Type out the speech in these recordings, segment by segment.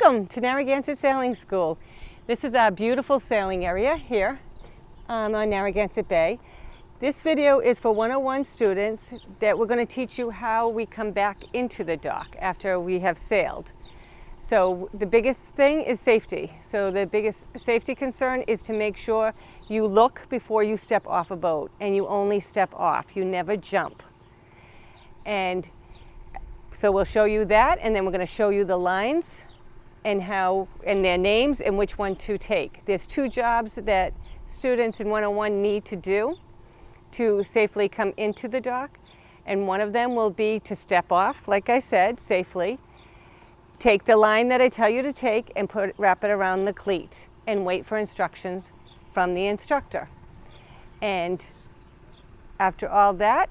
Welcome to Narragansett Sailing School. This is our beautiful sailing area here on Narragansett Bay. This video is for 101 students that we're going to teach you how we come back into the dock after we have sailed. So the biggest thing is safety. So the biggest safety concern is to make sure you look before you step off a boat, and you only step off. You never jump. And so we'll show you that, and then we're going to show you the lines and their names and which one to take. There's two jobs that students in 101 need to do to safely come into the dock, and one of them will be to step off, like I said, safely. Take the line that I tell you to take and wrap it around the cleat and wait for instructions from the instructor. And after all that,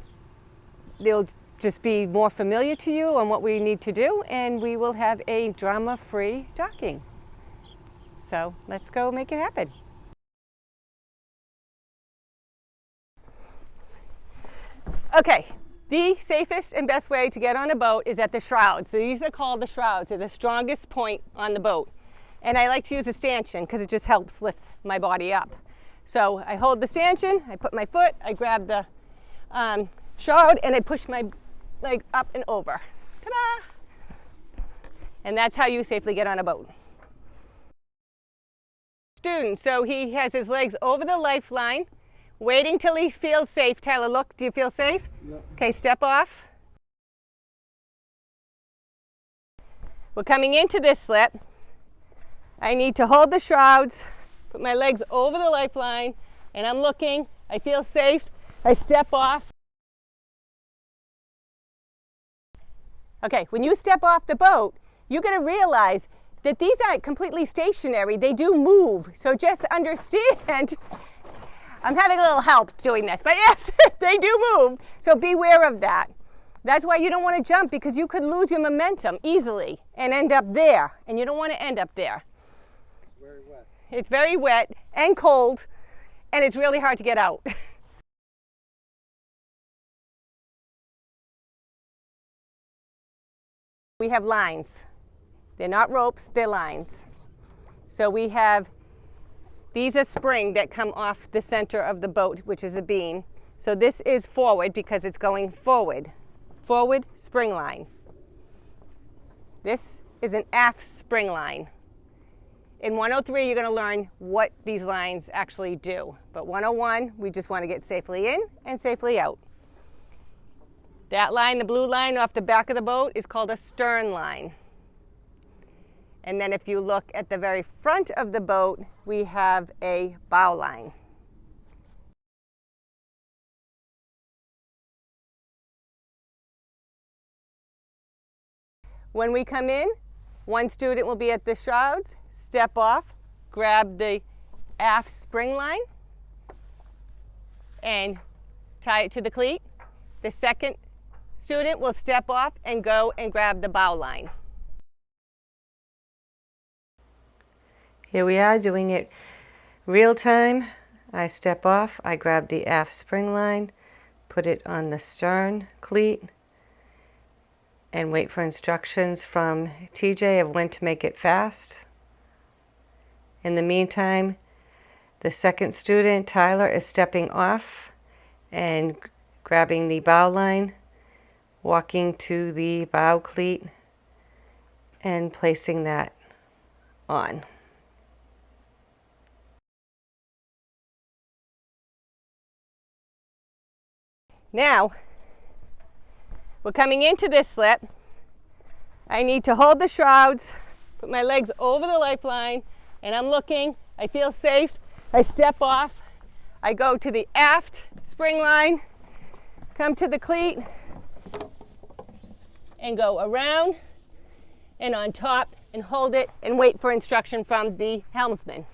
they'll just be more familiar to you on what we need to do, and we will have a drama-free docking. So let's go make it happen. Okay, the safest and best way to get on a boat is at the shrouds. So these are called the shrouds. They're the strongest point on the boat. And I like to use a stanchion because it just helps lift my body up. So I hold the stanchion, I put my foot, I grab the shroud, and I push my leg up and over. Ta-da! And that's how you safely get on a boat. Student, so he has his legs over the lifeline, waiting till he feels safe. Tyler, look, do you feel safe? Yeah. Okay, step off. We're coming into this slip. I need to hold the shrouds, put my legs over the lifeline, and I'm looking. I feel safe. I step off. Okay, when you step off the boat, you're going to realize that these aren't completely stationary. They do move. So just understand, I'm having a little help doing this, but yes, they do move. So beware of that. That's why you don't want to jump, because you could lose your momentum easily and end up there. And you don't want to end up there. It's very wet. It's very wet and cold, and it's really hard to get out. We have lines. They're not ropes, they're lines. So we have, these are spring that come off the center of the boat, which is the beam. So this is forward because it's going forward. Forward spring line. This is an aft spring line. In 103, you're going to learn what these lines actually do. But 101, we just want to get safely in and safely out. That line, the blue line off the back of the boat, is called a stern line. And then if you look at the very front of the boat, we have a bow line. When we come in, one student will be at the shrouds, step off, grab the aft spring line, and tie it to the cleat. The second student will step off and go and grab the bow line. Here we are doing it real time. I step off, I grab the aft spring line, put it on the stern cleat, and wait for instructions from TJ of when to make it fast. In the meantime, the second student, Tyler, is stepping off and grabbing the bow line, walking to the bow cleat, and placing that on. Now, we're coming into this slip. I need to hold the shrouds, put my legs over the lifeline, and I'm looking. I feel safe. I step off. I go to the aft spring line, come to the cleat, and go around and on top and hold it and wait for instruction from the helmsman.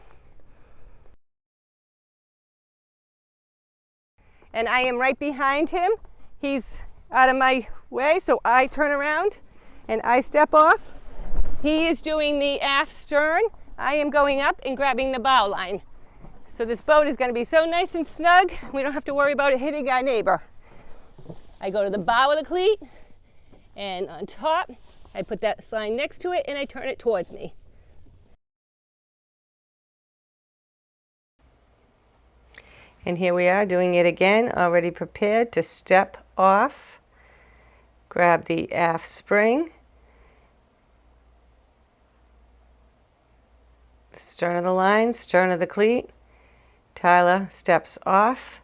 And I am right behind him. He's out of my way, so I turn around and I step off. He is doing the aft stern. I am going up and grabbing the bow line. So this boat is going to be so nice and snug, we don't have to worry about it hitting our neighbor. I go to the bow of the cleat, and on top, I put that sign next to it and I turn it towards me. And here we are doing it again, already prepared to step off. Grab the aft spring. Stern of the line, stern of the cleat. Tyler steps off.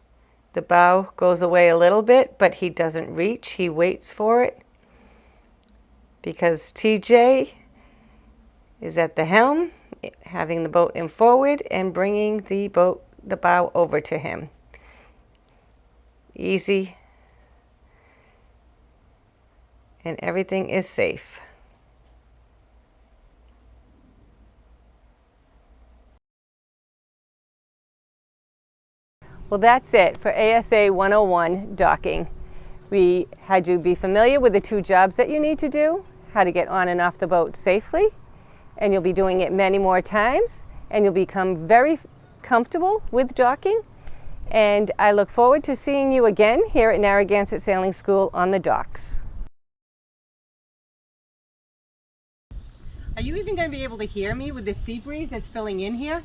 The bow goes away a little bit, but he doesn't reach. He waits for it because TJ is at the helm, having the boat in forward and bringing the bow over to him. Easy. And everything is safe. Well, that's it for ASA 101 docking. We had you be familiar with the 2 jobs that you need to do, how to get on and off the boat safely, and you'll be doing it many more times, and you'll become very comfortable with docking. And I look forward to seeing you again here at Narragansett Sailing School on the docks. Are you even going to be able to hear me with the sea breeze that's filling in here?